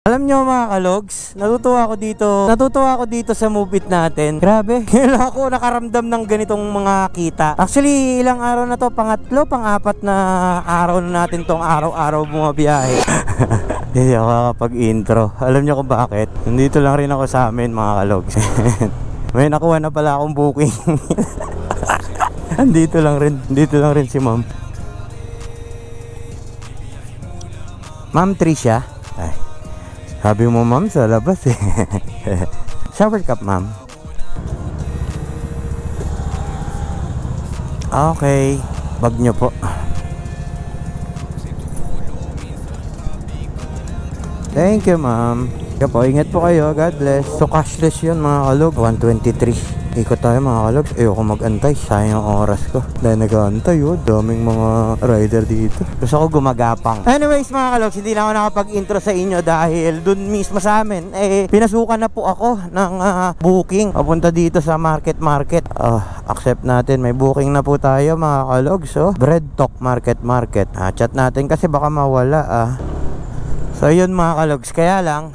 Alam nyo mga kalogs, natutuwa ako dito sa Move It natin. Grabe, kailan ako nakaramdam ng ganitong mga kita. Actually, ilang araw na to, pangatlo, pang-apat na araw na natin tong araw-araw bumabiyahe. Hindi ako nakapag-intro. Alam nyo kung bakit? Nandito lang rin ako sa amin mga kalogs. May nakuha na pala akong booking. Dito lang rin si ma'am. Ma'am Tricia. Ay, sabi mo ma'am sa labas eh. Shower cup ma'am. Okay, bag nyo po. Thank you ma'am. Kaya po, ingat po kayo. God bless. So cashless yun mga kalog. 123. Ikot tayo mga kalogs. Ayoko mag-antay, sayang ang oras ko dahil nag-aantay daming mga rider dito. Gusto ko gumagapang. Anyways mga kalogs, hindi na ako nakapag-intro sa inyo dahil dun mismo sa amin pinasukan na po ako ng booking papunta dito sa market. Accept natin, may booking na po tayo mga kalogs. So Bread Talk market. Chat natin kasi baka mawala. So yun mga kalogs, kaya lang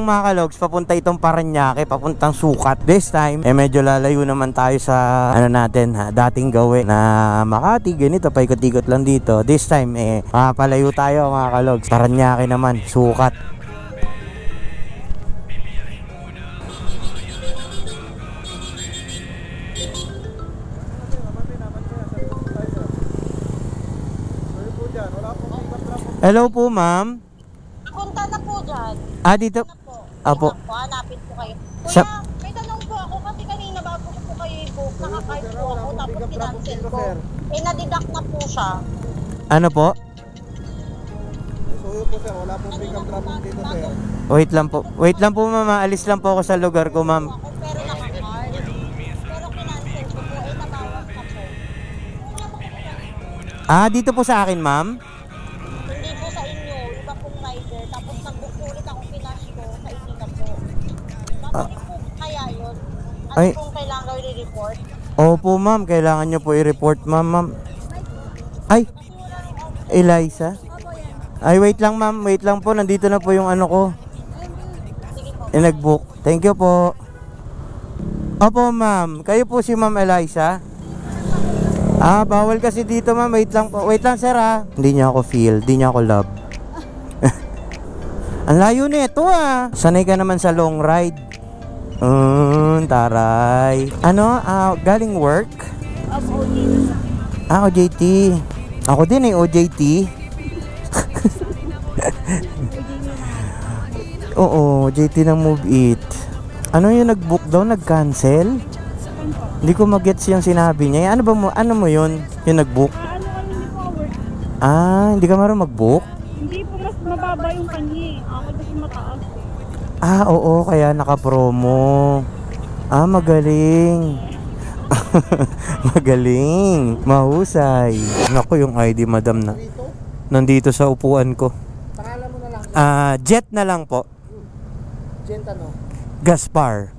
mga kalogs, papunta itong Parañaque, papuntang Sukat. This time, medyo lalayo naman tayo sa natin, dating gawin na Makati, ganito, paikot-ikot lang dito. This time, palayo tayo mga kalogs. Parañaque naman, Sukat. Hello po ma'am. Punta na po dyan. Dito? Apo. Hanapin po kayo. Kuya, may tanong po ako kasi kanina bago po kayo i-book, nakakain po ako tapos kinancel ko. Nadidak na po siya. Ano po? Suyo po sir, wala pong pick up traffic dito sir. Wait lang po ma'am, alis lang po ako sa lugar ko ma'am. Pero nakakard. Pero kinancel ko po, nabawas na po. Dito po sa akin ma'am? Hindi po sa inyo, iba pong rider. Tapos nag-book po ulit akong pinash ko sa inyo na po. Bakit po kaya yun? Ano pong kailangan gawin i-report? Opo ma'am, kailangan nyo po i-report ma'am. Ay, Eliza? Ay, wait lang ma'am, wait lang po, nandito na po yung ano ko. Nag-book. Thank you po. Opo ma'am, kayo po si ma'am Eliza? Bawal kasi dito ma'am, wait lang po. Wait lang sir Hindi niya ako feel, hindi niya ako love. Ang layo nito Sanay ka naman sa long ride. Taray. Galing work? OJT. Ako din OJT. Oo, OJT ng Move It. Ano yung nag-book daw, nag-cancel? Hindi ko mag-gets yung sinabi niya. Ano mo yun? Yung nag-book? Hindi ka marunong mag-book? Hindi po, mas mababa yung kanya Ako kasi mataas Oo, kaya naka-promo. Magaling. Magaling. Mahusay. Naku, yung ID madam na nandito sa upuan ko. Pangalan mo na lang. Jet na lang po. Jet ano? Gaspar.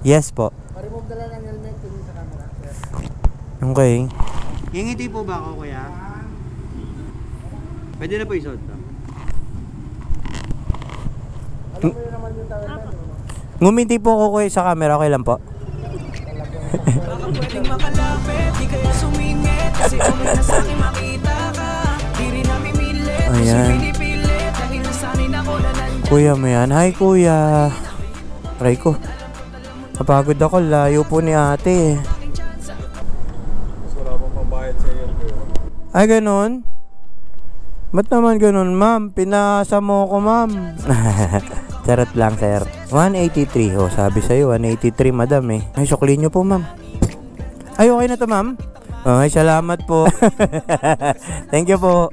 Yes po. Pa-remove na lang ng helmet tingin sa camera. Okay. Hingiti po ba ako kuya? Pwede na po isuot to. Alam mo yun naman yung tawag na Ngumiti po ako kuya sa camera, okay lang po. Baka pwedeng makalapit, di kaya sumingit. Kasi kung may nasakin makita ka, di rin namimilit. Ayan. Pinipilit, dahil nasanay na ko na nandiyan. Kuya mo yan. Hi kuya. Try ko. Napagod ako, layo po ni ate. Mas wala pang pambayad sa iyo. Ay ganun? Ba't naman ganun ma'am? Pinasa mo ko ma'am. Charot lang sir. 183. Sabi sa'yo 183 madam Ay sukli nyo po ma'am. Ay okay na to ma'am. Ay salamat po. Thank you po.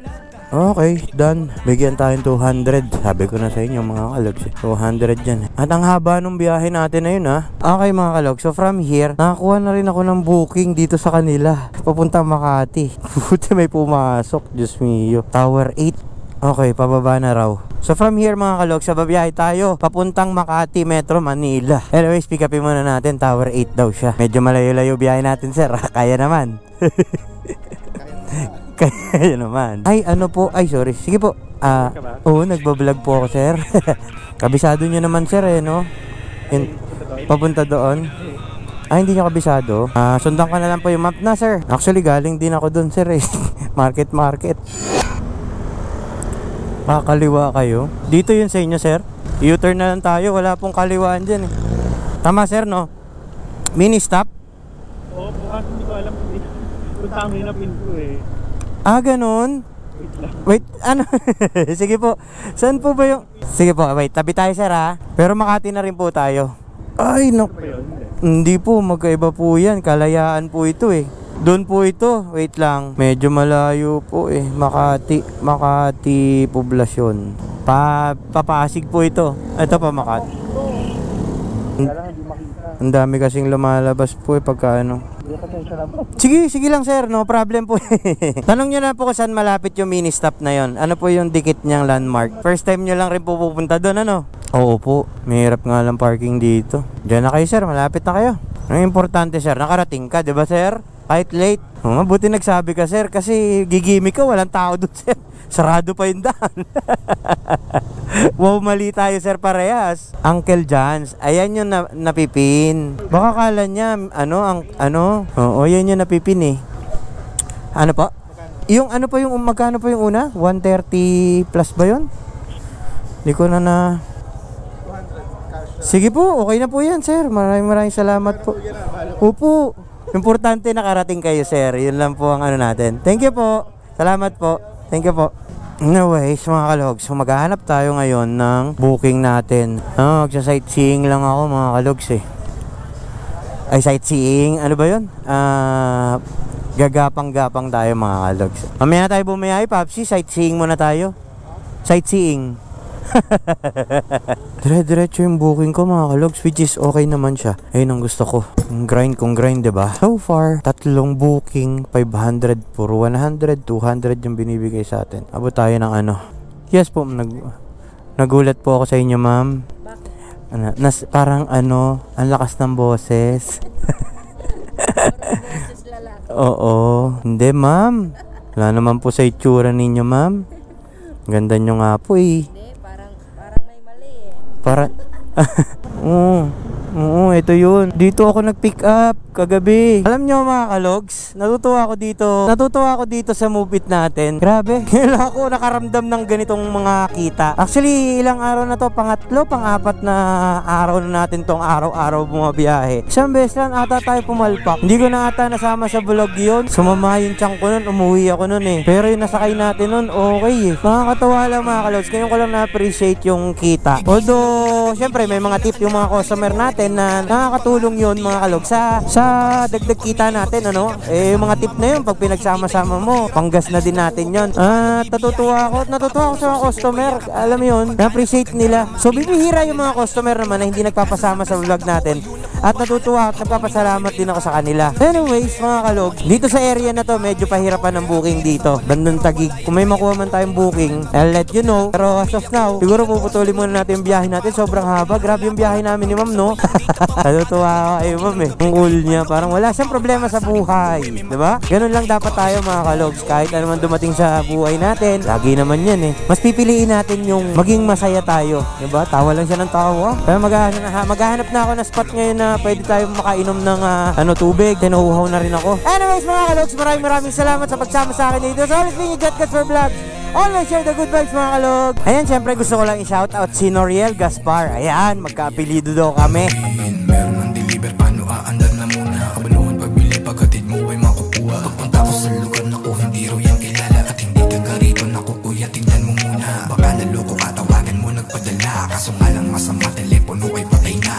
Okay, done. Bigyan tayong 200. Sabi ko na sa inyo mga kalogs 200 dyan. At ang haba nung biyahe natin na yun Okay mga kalogs, so from here nakakuha na rin ako ng booking dito sa kanila papunta Makati. Buti may pumasok. Diyos mio. Tower 8. Okay, pababa na raw. So from here mga kalogs, sa babiyahe tayo papuntang Makati Metro Manila. Anyways, pick upin muna natin. Tower 8 daw siya. Medyo malayo-layo biyahe natin sir. Kaya naman. Kaya naman. Ay ano po. Ay sorry. Sige po. Oo, nagbablog po ako, sir. Kabisado nyo naman, sir, eh, no? Papunta doon. Hindi nyo kabisado. Sundan ka na lang po yung map na, sir. Actually, galing din ako doon, sir, eh. Market. Kakaliwa kayo. Dito yun sa inyo, sir. U-turn na lang tayo. Wala pong kaliwaan dyan, eh. Tama, sir, no? Mini stop? Oo, bukas hindi ko alam kung tama yung napinto eh. Ganun? Wait, ano? Sige po. Saan po ba yung... Sige po, wait. Tabi tayo, sir, ha? Pero Makati na rin po tayo. Ay, no. Hindi po, magkaiba po yan. Kalayaan po ito, eh. Doon po ito. Wait lang. Medyo malayo po, eh. Makati Poblasyon. Papasig po ito. Ito pa, Makati. Ang dami kasing lumalabas po, eh, pagka ano. Sige lang, sir, no problem po. Tanong nyo na po kung saan malapit yung mini stop na yon. Ano po yung dikit niyang landmark? First time nyo lang rin po pupunta doon, ano? Oo po, may hirap nga lang parking dito. Diyan na kayo, sir, malapit na kayo. Ang importante, sir, nakarating ka, di ba, sir? Kahit late. Mabuti nagsabi ka, sir, kasi gigimik ka, walang tao doon, sir. Sarado pa yung daan. Wow, mali tayo, sir, parehas. Uncle John's, ayan yung napipin. Baka kala niya, Oo, yan yung napipin, eh. Ano po? Yung ano po yung, magkano po yung una? 130 plus ba yun? Hindi ko na... Sige po, okay na po yan, sir. Maraming salamat po. Opo. Importante nakarating kayo, sir. Yun lang po ang ano natin. Thank you po. Salamat po. Thank you po. Anyways, mga kalogs, so maghahanap tayo ngayon ng booking natin. Magsa-sightseeing lang ako, mga kalogs, eh. Ay, sightseeing, ano ba yun? Gagapang-gapang tayo, mga kalogs. Mamaya tayo bumiyay, Papsi, sightseeing muna tayo. Sightseeing. Dire-diretso yung booking ko, mga kalogs, which is okay naman siya. Ayun ang gusto ko. Kung grind, diba? So far, 3 booking, 500 for 100, 200 yung binibigay sa atin. Abot tayo ng ano. Yes po, nagulat po ako sa inyo, ma'am. Parang ang lakas ng boses. Oo. Hindi, ma'am. Wala naman po sa itsura ninyo, ma'am. Ganda nyo nga po, eh. Parang Oo, ito yun. Dito ako nag-pick up kagabi. Alam nyo, mga kalogs, natutuwa ako dito sa Move It natin. Grabe, kailan ako nakaramdam ng ganitong mga kita. Actually, ilang araw na to, pang-apat na araw na natin tong araw-araw bumabiyahe. Isang beses lang ata tayo pumalpak. Hindi ko na ata nasama sa vlog yun. Sumama yung chunk ko nun, umuwi ako nun, eh. Pero yung nasakay natin nun, okay, eh. Nakakatawa lang, mga kalogs. Ngayon ko lang na-appreciate yung kita. Although, syempre, may mga tip yung mga customer natin na nakakatulong yun, mga kalog, sa dagdag kita natin, ano. Yung mga tip na yun, pag pinagsama-sama mo, panggas na din natin yun. Natutuwa ako sa mga customer. Alam mo yun, na-appreciate nila. So, bibihira yung mga customer naman na hindi nagpapasama sa vlog natin. At natutuwa at nagpapasalamat din ako sa kanila. Anyways, mga kalog, dito sa area na to, medyo pahirapan ng booking dito. Bandang Tagig. Kung may makuha man tayong booking, I'll let you know. Pero as of now, siguro puputulin muna natin yung biyahe natin. Sobrang haba. Grabe yung biyahe namin ni ma'am, no? Natutuwa ako kayo, ma'am, eh. Ang cool niya. Parang wala siyang problema sa buhay. Diba? Ganun lang dapat tayo, mga kalogs. Kahit ano man dumating sa buhay natin, lagi naman yan, eh. Mas pipiliin natin yung maging masaya tayo. Diba? Tawa lang siya ng tawa. Kaya maghahanap na ako na spot ngayon na pwede tayo makainom ng tubig. Tinuhuhaw na rin ako. Anyways, mga kalogs, maraming salamat sa pagsama sa akin dito. So, always being Got for Vlogs. Always share the good vibes, mga kalog. Ayan, syempre gusto ko lang i-shoutout si Noriel Gaspar. Ayan, magka-apelido daw kami. Meron ng deliver, paano aandar na muna. Kabaluhan pagbili, pagkatid mo ay makukuha. Pagpunta ko sa lugar na ko, hindi raw yan kilala. At hindi taga rito, naku kuya, tignan mo muna. Baka naloko ka, tawagan mo, nagpadala. Kaso nga lang masama talaga.